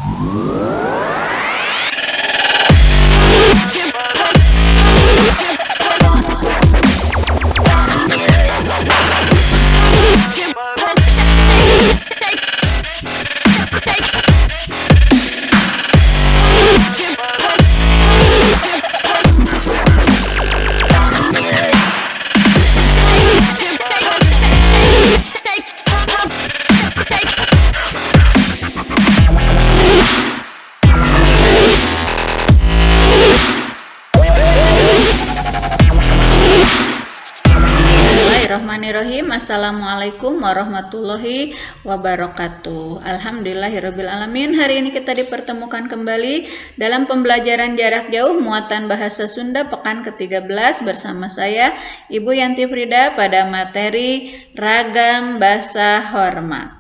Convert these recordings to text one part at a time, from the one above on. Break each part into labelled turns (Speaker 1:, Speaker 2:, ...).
Speaker 1: Bismillahirrahmanirrahim. Assalamualaikum warahmatullahi wabarakatuh. Alhamdulillahirrabbilalamin. Hari ini kita dipertemukan kembali dalam pembelajaran jarak jauh muatan bahasa Sunda pekan ke-13 bersama saya Ibu Yanti Frida pada materi ragam basa hormat.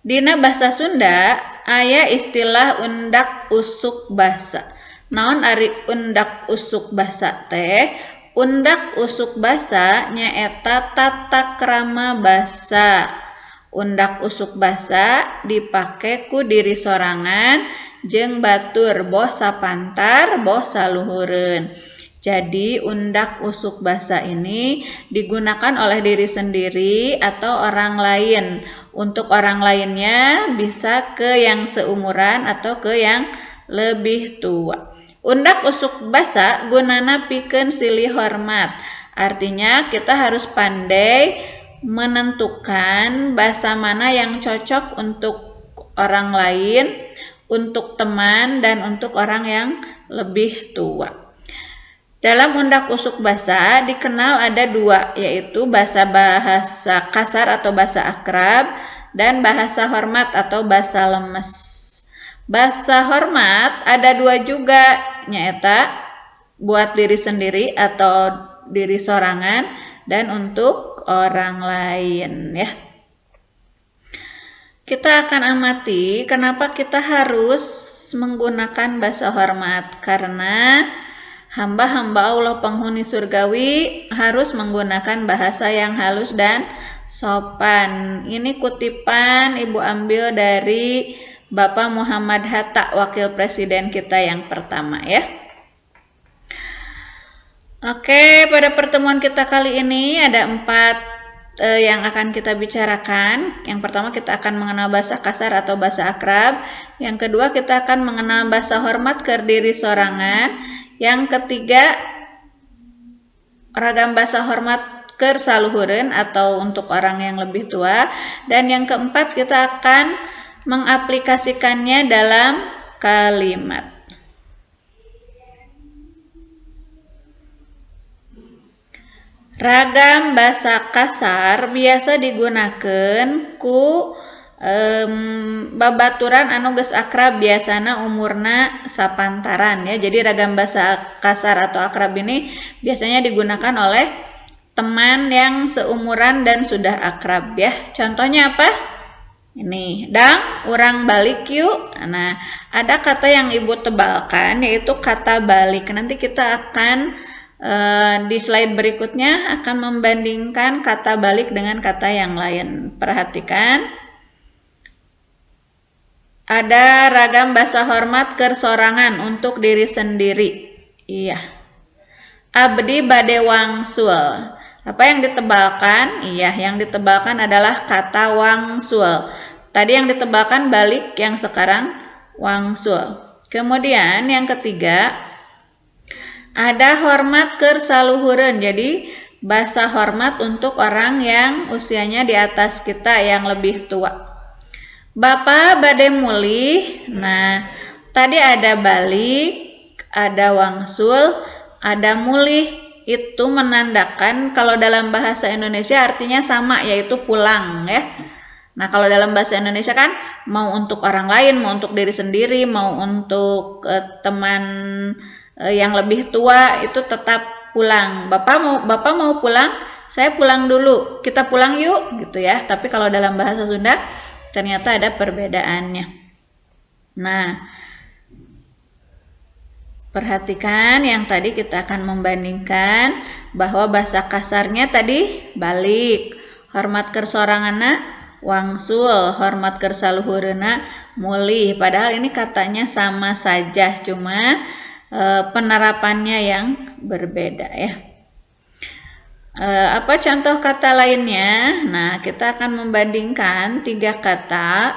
Speaker 1: Dina bahasa Sunda aya istilah undak usuk basa. Naon ari undak usuk basa teh? Undak usuk basa nyaeta tata krama basa. Undak usuk basa dipake ku diri sorangan jeung batur boh sapantar boh saluhureun. Jadi undak usuk basa ini digunakan oleh diri sendiri atau orang lain. Untuk orang lainnya bisa ke yang seumuran atau ke yang lebih tua. Undak usuk basa gunana pikeun silih hormat. Artinya kita harus pandai menentukan bahasa mana yang cocok untuk orang lain, untuk teman, dan untuk orang yang lebih tua. Dalam undak usuk basa dikenal ada dua, yaitu bahasa kasar atau bahasa akrab dan bahasa hormat atau bahasa lemes. Bahasa hormat ada dua juga, nyaeta buat diri sendiri atau diri sorangan dan untuk orang lain ya. Kita akan amati kenapa kita harus menggunakan bahasa hormat, karena hamba-hamba Allah penghuni surgawi harus menggunakan bahasa yang halus dan sopan. Ini kutipan Ibu ambil dari Bapak Muhammad Hatta, wakil presiden kita yang pertama ya. Oke, pada pertemuan kita kali ini ada 4 yang akan kita bicarakan. Yang pertama kita akan mengenal bahasa kasar atau bahasa akrab. Yang kedua kita akan mengenal bahasa hormat ke diri sorangan. Yang ketiga ragam bahasa hormat ke saluhureun atau untuk orang yang lebih tua. Dan yang keempat kita akan mengaplikasikannya dalam kalimat. Ragam bahasa kasar biasa digunakan ku babaturan anu geus akrab, biasana umurna sapantaran ya. Jadi ragam bahasa kasar atau akrab ini biasanya digunakan oleh teman yang seumuran dan sudah akrab ya. Contohnya apa? Ini, dang, urang balik yuk. Nah, ada kata yang Ibu tebalkan yaitu kata balik. Nanti kita akan di slide berikutnya akan membandingkan kata balik dengan kata yang lain. Perhatikan. Ada ragam bahasa hormat ke sorangan untuk diri sendiri. Iya. Abdi bade wangsul. Apa yang ditebalkan? Iya, yang ditebalkan adalah kata wangsul. Tadi yang ditebalkan balik, yang sekarang wangsul. Kemudian yang ketiga, ada hormat ke saluhureun. Jadi bahasa hormat untuk orang yang usianya di atas kita, yang lebih tua. Bapak bade mulih. Nah, tadi ada balik, ada wangsul, ada mulih. Itu menandakan kalau dalam bahasa Indonesia artinya sama, yaitu pulang ya. Nah, kalau dalam bahasa Indonesia kan mau untuk orang lain, mau untuk diri sendiri, mau untuk teman yang lebih tua itu tetap pulang. Bapak mau pulang, saya pulang dulu. Kita pulang yuk gitu ya. Tapi kalau dalam bahasa Sunda ternyata ada perbedaannya. Nah, perhatikan yang tadi kita akan membandingkan bahwa bahasa kasarnya tadi balik, hormat ke soranganna wangsul hormat keur saluhureuna mulih. Padahal ini katanya sama saja, cuma penerapannya yang berbeda ya. Apa contoh kata lainnya? Nah, kita akan membandingkan 3 kata,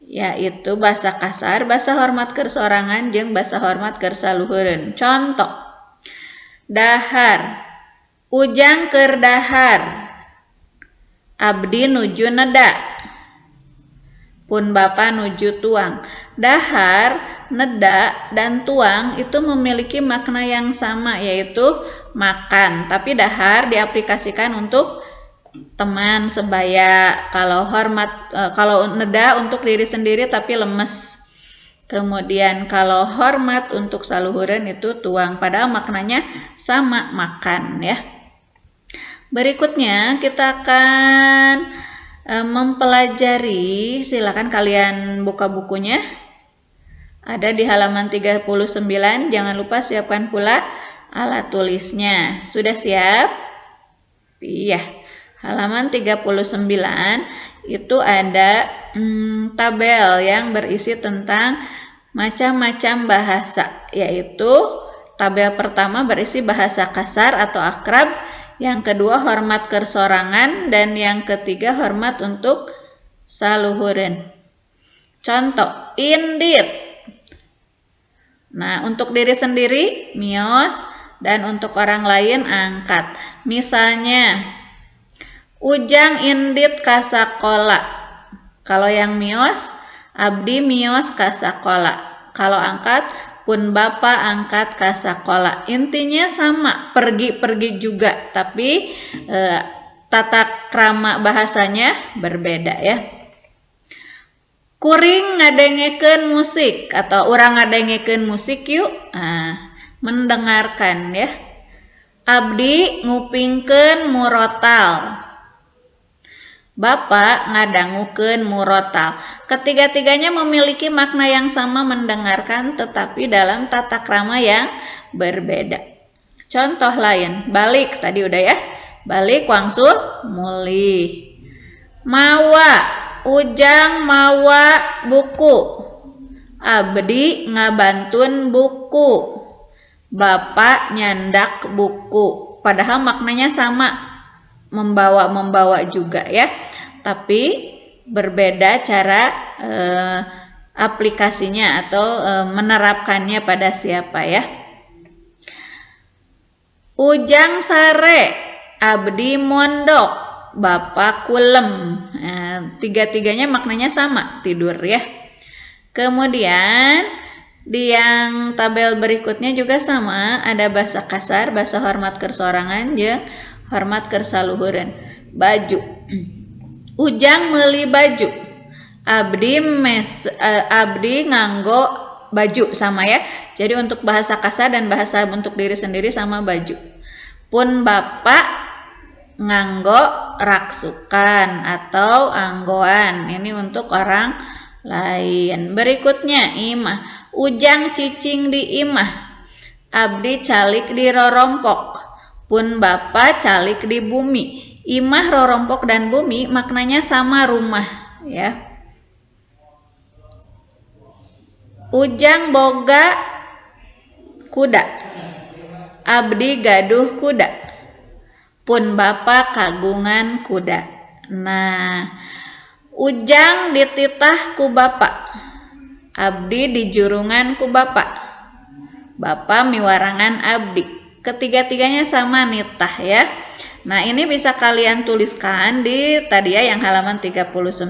Speaker 1: yaitu basa kasar, basa hormat keur sorangan, jeung basa hormat keur saluhureun. Contoh, dahar, ujang keur dahar, abdi nuju neda, pun bapa nuju tuang. Dahar, neda, dan tuang itu memiliki makna yang sama, yaitu makan. Tapi dahar diaplikasikan untuk teman sebaya. Kalau neda untuk diri sendiri tapi lemes. Kemudian kalau hormat untuk saluhureun itu tuang. Padahal maknanya sama, makan ya. Berikutnya kita akan mempelajari, silakan kalian buka bukunya. Ada di halaman 39, jangan lupa siapkan pula alat tulisnya. Sudah siap? Iya. Halaman 39 itu ada tabel yang berisi tentang macam-macam bahasa, yaitu tabel pertama berisi bahasa kasar atau akrab, yang kedua hormat keur sorangan, dan yang ketiga hormat untuk saluhureun. Contoh, indit. Nah, untuk diri sendiri mios, dan untuk orang lain angkat. Misalnya, ujang indit ka sakola. Kalau yang mios, abdi mios ka sakola. Kalau angkat, pun bapa angkat ka sakola. Intinya sama, pergi-pergi juga, tapi tata krama bahasanya berbeda ya. Kuring ngadengekeun musik, atau urang ngadengekeun musik yuk. Mendengarkan ya. Abdi ngupingkeun murotal. Bapak ngadangukeun murotal. Ketiga-tiganya memiliki makna yang sama, mendengarkan, tetapi dalam tata krama yang berbeda. Contoh lain, balik tadi udah ya. Balik wangsul mulih. Mawa, ujang mawa buku. Abdi ngabantun buku. Bapak nyandak buku. Padahal maknanya sama, membawa juga ya, tapi berbeda cara aplikasinya atau menerapkannya pada siapa ya. Ujang sare, abdi mondok, bapak kulem. Tiga-tiganya maknanya sama, tidur ya. Kemudian di yang tabel berikutnya juga sama, ada bahasa kasar, bahasa hormat keur sorangan, jeung hormat keur saluhureun. Baju, ujang meuli baju, abdi nganggo baju, sama ya. Jadi untuk bahasa kasar dan bahasa untuk diri sendiri sama, baju. Pun bapak nganggo raksukan atau anggoan, ini untuk orang lain. Berikutnya imah, ujang cicing di imah, abdi calik di rorompok, pun bapa calik di bumi. Imah, rorompok, dan bumi maknanya sama, rumah ya. Ujang boga kuda, abdi gaduh kuda, pun bapa kagungan kuda. Nah, ujang dititah ku bapa, abdi dijurungan ku bapa, bapa miwarangan abdi. Ketiga-tiganya sama, nitah ya. Nah, ini bisa kalian tuliskan di tadi ya yang halaman 39.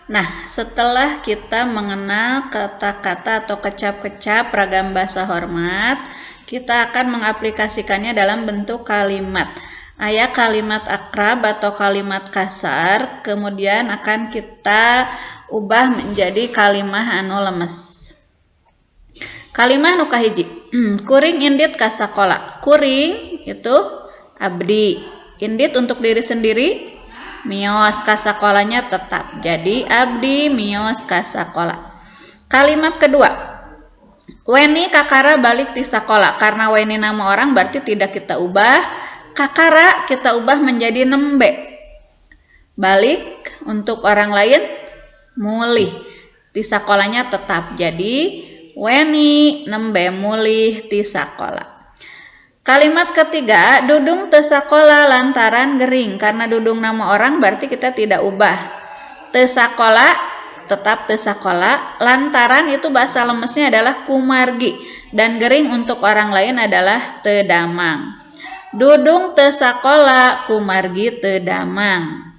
Speaker 1: Nah, setelah kita mengenal kata-kata atau kecap-kecap ragam bahasa hormat, kita akan mengaplikasikannya dalam bentuk kalimat. Aya kalimat akrab atau kalimat kasar, kemudian akan kita ubah menjadi kalimah anu lemes. Kalimah nu kahiji, kuring indit ka sakola. Kuring itu abdi, indit untuk diri sendiri, mios, ka sakolanya tetap. Jadi abdi mios ka sakola. Kalimat kedua, weni kakara balik di sakola. Karena weni nama orang berarti tidak kita ubah. Kakara kita ubah menjadi nembe. Balik untuk orang lain mulih. Ti sakolanya tetap. Jadi weni nembe mulih ti sakola. Kalimat ketiga, dudung teu sakola lantaran gering. Karena dudung nama orang berarti kita tidak ubah. Teu sakola tetap teu sakola. Lantaran itu bahasa lemesnya adalah kumargi. Dan gering untuk orang lain adalah teu damang. Dudung teu sakola, kumargi teu damang.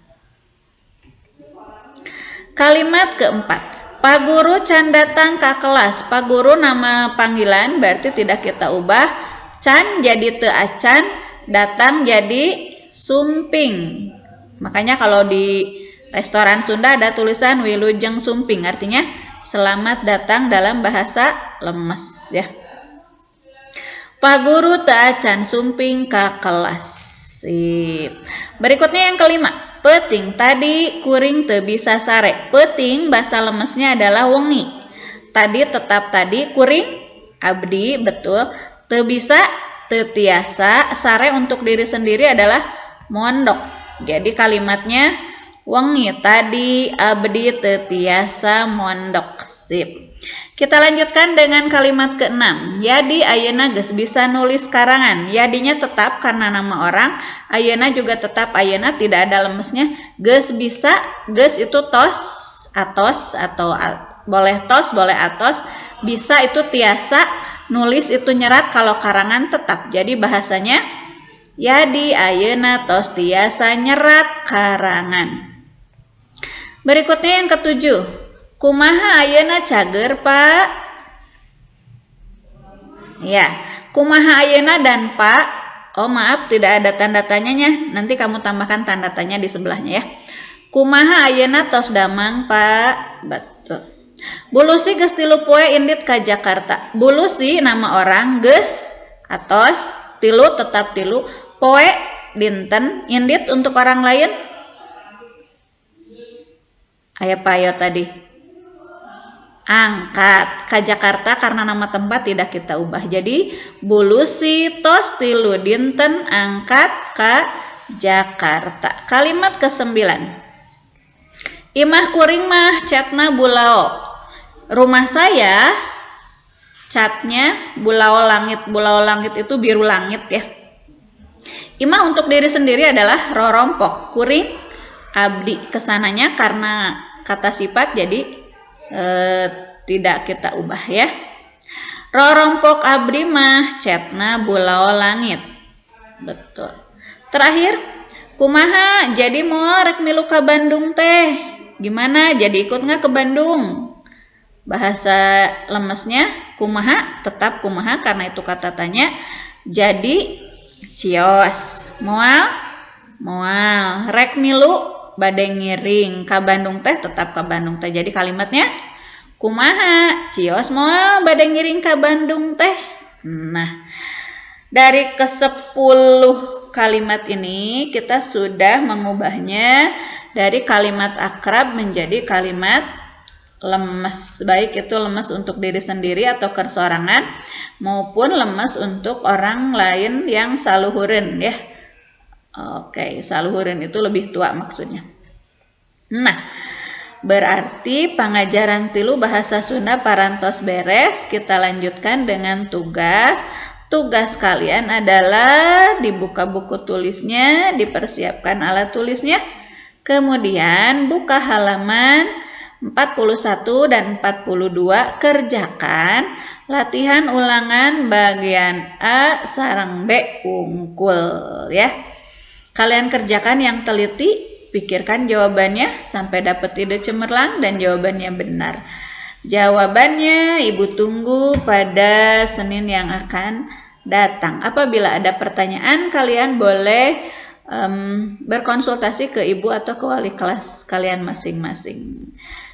Speaker 1: Kalimat keempat, Pak Guru can datang ke kelas. Pak Guru nama panggilan berarti tidak kita ubah. Can jadi teu acan, datang jadi sumping. Makanya kalau di restoran Sunda ada tulisan wilujeng sumping, artinya selamat datang dalam bahasa lemes ya. Pak Guru teu acan sumping ka kelas. Sip. Berikutnya yang kelima, peuting tadi kuring teu bisa sare. Peuting bahasa lemesnya adalah wengi. Tadi tetap tadi, kuring abdi betul. Teu bisa, teu tiasa, sare untuk diri sendiri adalah mondok. Jadi kalimatnya wengi tadi abdi teu tiasa mondok. Sip. Kita lanjutkan dengan kalimat keenam. Yadi ayeuna geus bisa nulis karangan. Yadinya tetap karena nama orang. Ayeuna juga tetap ayeuna, tidak ada lemesnya. Geus bisa, geus itu tos, atos atau boleh tos, boleh atos. Bisa itu tiasa, nulis itu nyerat, kalau karangan tetap. Jadi bahasanya yadi ayeuna tos tiasa nyerat karangan. Berikutnya yang ketujuh. Kumaha ayeuna cager, Pak? Ya, kumaha ayeuna dan Pak. Oh maaf, tidak ada tanda tanyanya. Nanti kamu tambahkan tanda tanya di sebelahnya ya. Kumaha ayeuna tos damang, Pak? Betul. Bulusi geus 3 poe indit ka Jakarta. Bulusi nama orang, geus atos, 3 tetap 3, poe dinten, indit untuk orang lain. Aya payo tadi. Angkat ka Jakarta karena nama tempat tidak kita ubah. Jadi bulusi tos 3 dinten angkat ka Jakarta. Kalimat ke-9. Imah kuring mah catna bulao. Rumah saya catnya bulao langit. Bulao langit itu biru langit ya. Imah untuk diri sendiri adalah rorompok. Kuring abdi, kesananya karena kata sifat jadi tidak kita ubah ya. Rorompok abdi mah catna bulao langit. Betul. Terakhir, kumaha jadi moal rek milu ka Bandung teh. Gimana jadi ikut nggak ke Bandung? Bahasa lemesnya kumaha, tetap kumaha karena itu kata tanya. Jadi cios, moal, moal, rek milu bade ngiring ka Bandung teh, tetap ka Bandung teh. Jadi kalimatnya kumaha cios moal bade ngiring ka Bandung teh. Nah, dari ke-10 kalimat ini kita sudah mengubahnya dari kalimat akrab menjadi kalimat lemes. Baik itu lemes untuk diri sendiri atau kersorangan maupun lemes untuk orang lain yang saluhureun ya. Oke, saluhureun itu lebih tua maksudnya. Nah, berarti pengajaran 3 bahasa Sunda parantos beres. Kita lanjutkan dengan tugas. Tugas kalian adalah dibuka buku tulisnya, dipersiapkan alat tulisnya. Kemudian buka halaman 41 dan 42, kerjakan latihan ulangan bagian A sareng B unggul ya. Kalian kerjakan yang teliti, pikirkan jawabannya sampai dapat ide cemerlang dan jawabannya benar. Jawabannya Ibu tunggu pada Senin yang akan datang. Apabila ada pertanyaan, kalian boleh berkonsultasi ke Ibu atau ke wali kelas kalian masing-masing.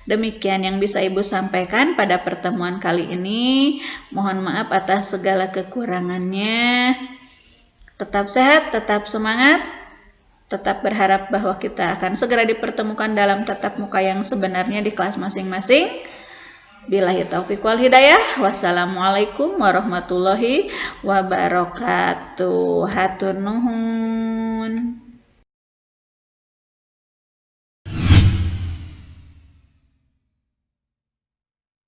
Speaker 1: Demikian yang bisa Ibu sampaikan pada pertemuan kali ini. Mohon maaf atas segala kekurangannya. Tetap sehat, tetap semangat. Tetap berharap bahwa kita akan segera dipertemukan dalam tatap muka yang sebenarnya di kelas masing-masing. Billahi taufiq wal hidayah. Wassalamualaikum warahmatullahi wabarakatuh. Hatur nuhun.